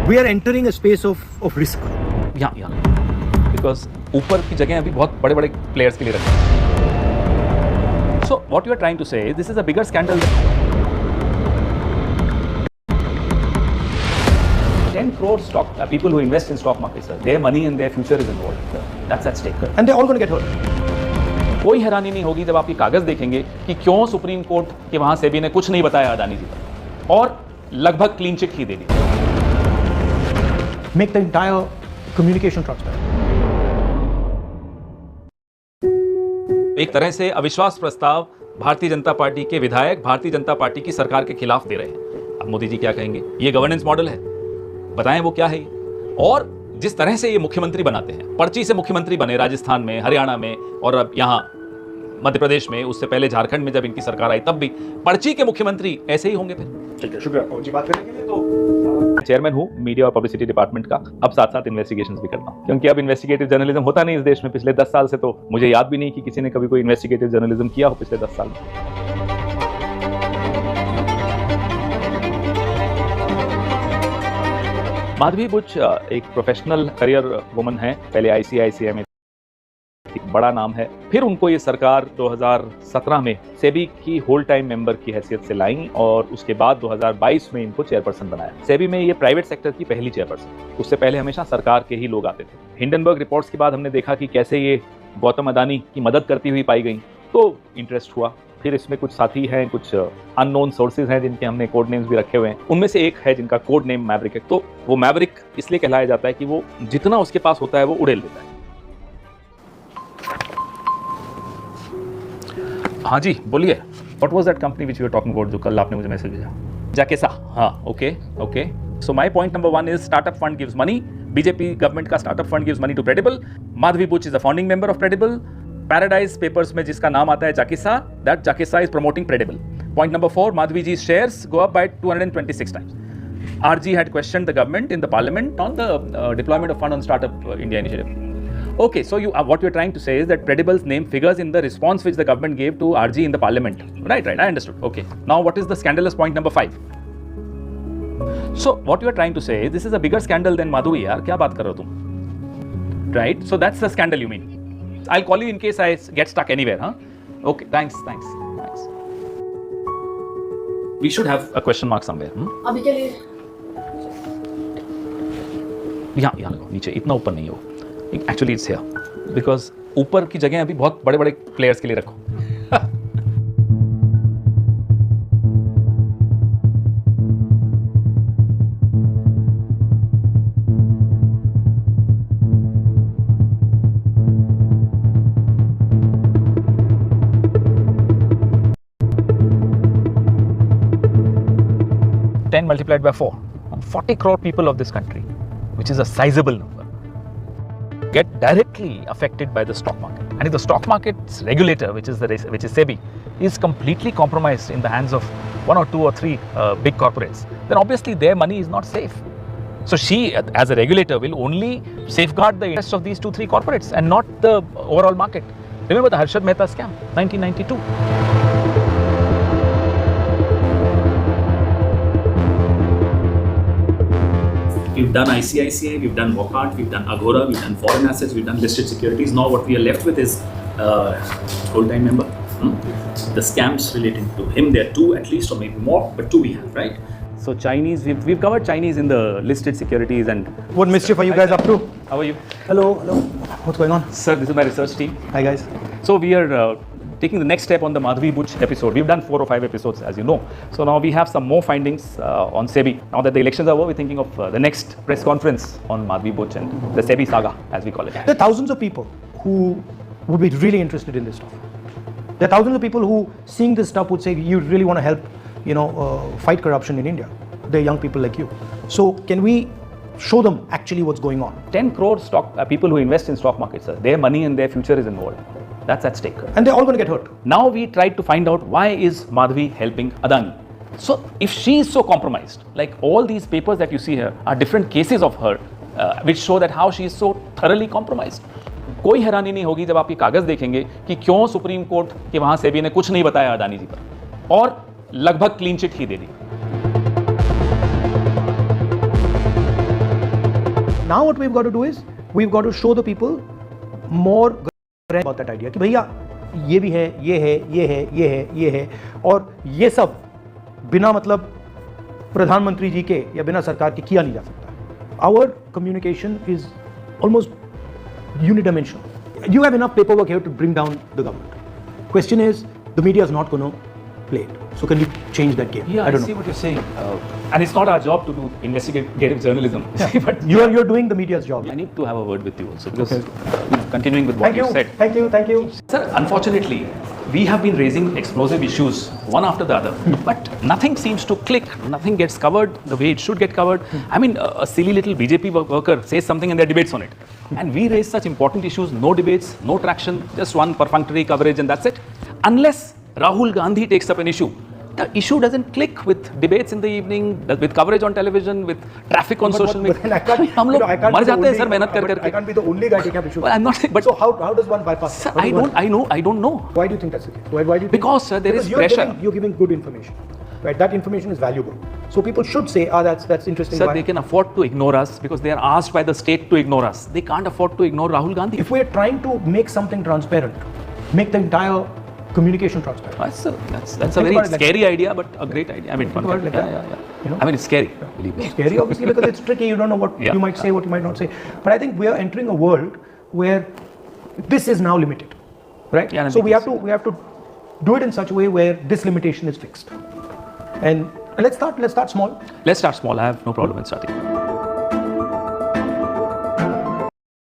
We are entering a space of risk. Yeah. Because ऊपर की जगह अभी बहुत बड़े-बड़े players के लिए रखी हैं. So what you are trying to say is this is a bigger scandal than 10 crore stock people who invest in stock markets, sir. Their money and their future is involved. That's at stake. And they're all going to get hurt. कोई हैरानी नहीं होगी जब आप ये कागज देखेंगे कि क्यों सुप्रीम कोर्ट के वहां सेबी ने कुछ नहीं बताया अदानी जी पर और लगभग clean chit he they the. Make the entire communication transparent. एक तरह से अविश्वास प्रस्ताव भारतीय जनता पार्टी के विधायक भारतीय जनता पार्टी की सरकार के खिलाफ दे रहे हैं. अब मोदी जी क्या कहेंगे? ये गवर्नेंस मॉडल है, बताएं वो क्या है ये. और जिस तरह से ये मुख्यमंत्री बनाते हैं, पर्ची से मुख्यमंत्री बने राजस्थान में, हरियाणा में और अब यहाँ मध्य प्रदेश में, उससे पहले झारखंड में जब इनकी सरकार आई तब भी पर्ची के मुख्यमंत्री ऐसे ही होंगे. फिर ठीक है, शुक्रिया जी बात करने के लिए. तो चेयरमैन हूँ मीडिया और पब्लिसिटी डिपार्टमेंट का. अब साथ साथ इन्वेस्टिगेशंस भी करता हूँ क्योंकि अब इन्वेस्टिगेटिव जर्नलिज्म होता नहीं इस देश में. पिछले 10 साल से तो मुझे याद भी नहीं कि किसी ने कभी कोई इन्वेस्टिगेटिव जर्नलिज्म किया हो पिछले 10 साल में. माधवी बुच एक प्रोफेशनल करियर वुमन है. पहले आईसीआईसीआई में बड़ा नाम है. फिर उनको ये सरकार 2017 में सेबी की होल टाइम मेंबर की हैसियत से लाई और उसके बाद 2022 में इनको चेयरपर्सन बनाया. सेबी में ये प्राइवेट सेक्टर की पहली चेयरपर्सन. उससे पहले हमेशा सरकार के ही लोग आते थे. हिंडनबर्ग रिपोर्ट्स के बाद हमने देखा कि कैसे ये गौतम अदानी की मदद करती हुई पाई गई, तो इंटरेस्ट हुआ. फिर इसमें कुछ साथी हैं, कुछ अननोन सोर्सेज हैं जिनके हमने कोड नेम्स भी रखे हुए हैं. उनमें से एक है जिनका कोड नेम मैवरिक है. तो वो मैवरिक इसलिए कहलाया जाता है कि वो जितना उसके पास होता है वो उड़ेल देता है. हाँ जी बोलिए. What was that company which you are talking about, जो कल आपने मुझे मैसेज भेजा? जाकेसा. हाँ, okay. So my point number 1 is startup fund gives money. BJP government का startup fund gives money to Credible. Madhabi Buch is a founding member of Credible. Paradise Papers में जिसका नाम आता है जाकेसा, दैट जाकेसा is promoting Credible. Point number 4, Madhabi ji shares go up by 226 times. RG had questioned the government in the parliament on the deployment of fund on Startup India initiative. Okay, so what you're trying to say is that Credible's name figures in the response which the government gave to RG in the parliament. Right, I understood. Okay. Now what is the scandalous point number 5? So what you're trying to say is this is a bigger scandal than Madhavi yaar. क्या बात कर रहे हो तुम? Right? So that's the scandal you mean. I'll call you in case I get stuck anywhere, huh? Okay, thanks. We should have a question mark somewhere. अभी के लिए यहाँ लगाओ, नीचे, इतना ऊपर नहीं हो. Actually it's here because ऊपर की जगह अभी बहुत बड़े-बड़े प्लेयर्स के लिए रखो. $10 multiplied by 4, 40 crore people of this country, which is a sizable number, get directly affected by the stock market. And if the stock market's regulator, which is SEBI, is completely compromised in the hands of 1 or 2 or 3 big corporates, then obviously their money is not safe. So she, as a regulator, will only safeguard the interests of these 2-3 corporates and not the overall market. Remember the Harshad Mehta scam, 1992. We've done ICICI, we've done Walmart, we've done Agora, we've done foreign assets, we've done listed securities. Now what we are left with is whole-time member. The scams relating to him, there are 2 at least, or maybe more, but 2 we have, right? So Chinese, we've covered Chinese in the listed securities. And what mischief are you guys up to? How are you? Hello. What's going on? Sir, this is my research team. Hi guys. So we are taking the next step on the Madhavi Buch episode. We've done 4 or 5 episodes, as you know. So now we have some more findings on SEBI. Now that the elections are over, we're thinking of the next press conference on Madhavi Buch and the SEBI saga, as we call it. There are thousands of people who would be really interested in this stuff. There are thousands of people who, seeing this stuff, would say, you really want to help, fight corruption in India. They're young people like you. So can we show them actually what's going on? 10 crore people who invest in stock markets, sir. Their money and their future is involved. That's at stake. And they're all going to get hurt. Now we tried to find out why is Madhavi helping Adani. So if she is so compromised, like all these papers that you see here are different cases of her, which show that how she is so thoroughly compromised. कोई हैरानी नहीं होगी जब आप ये कागज देखेंगे कि क्यों सुप्रीम कोर्ट के वहां सेबी ने कुछ नहीं बताया अदानी जी पर और लगभग clean chit he they the. now what we've got to do is we've got to show the people more about that idea कि भैया ये भी है, ये है, ये है, ये है, ये है, और ये सब बिना मतलब प्रधानमंत्री जी के या बिना सरकार के किया नहीं जा सकता. Our communication is almost unidimensional. You have enough paperwork here to bring down the government. Question is, the media is not going to play it. So can we change that game? Yeah, I see what you're saying. And it's not our job to do investigative journalism. But You're doing the media's job. I need to have a word with you also because continuing with what you said. Thank you. Sir, unfortunately, we have been raising explosive issues one after the other, but nothing seems to click, nothing gets covered the way it should get covered. I mean, a silly little BJP worker says something and there are debates on it. And we raise such important issues, no debates, no traction, just one perfunctory coverage and that's it. Unless Rahul Gandhi takes up an issue, the issue doesn't click with debates in the evening, with coverage on television, with traffic on social media. I can't be the only guy taking up issues. Well, I'm not saying, but so how does one bypass? Sir, I don't know. Why do you think that's the case? Why do you think? Because sir, there is pressure. You're giving good information, right? That information is valuable. So people should say, that's interesting. Sir, they can afford to ignore us because they are asked by the state to ignore us. They can't afford to ignore Rahul Gandhi. If we're trying to make something transparent, make the entire communication transparent. That's a very scary idea, but a great idea. I mean, You know? I mean, it's scary. Believe me. It's scary, obviously, because it's tricky. You don't know what you might say, what you might not say. But I think we are entering a world where this is now limited, right? Yeah, so we have to do it in such a way where this limitation is fixed. And let's start small. Let's start small. I have no problem in starting.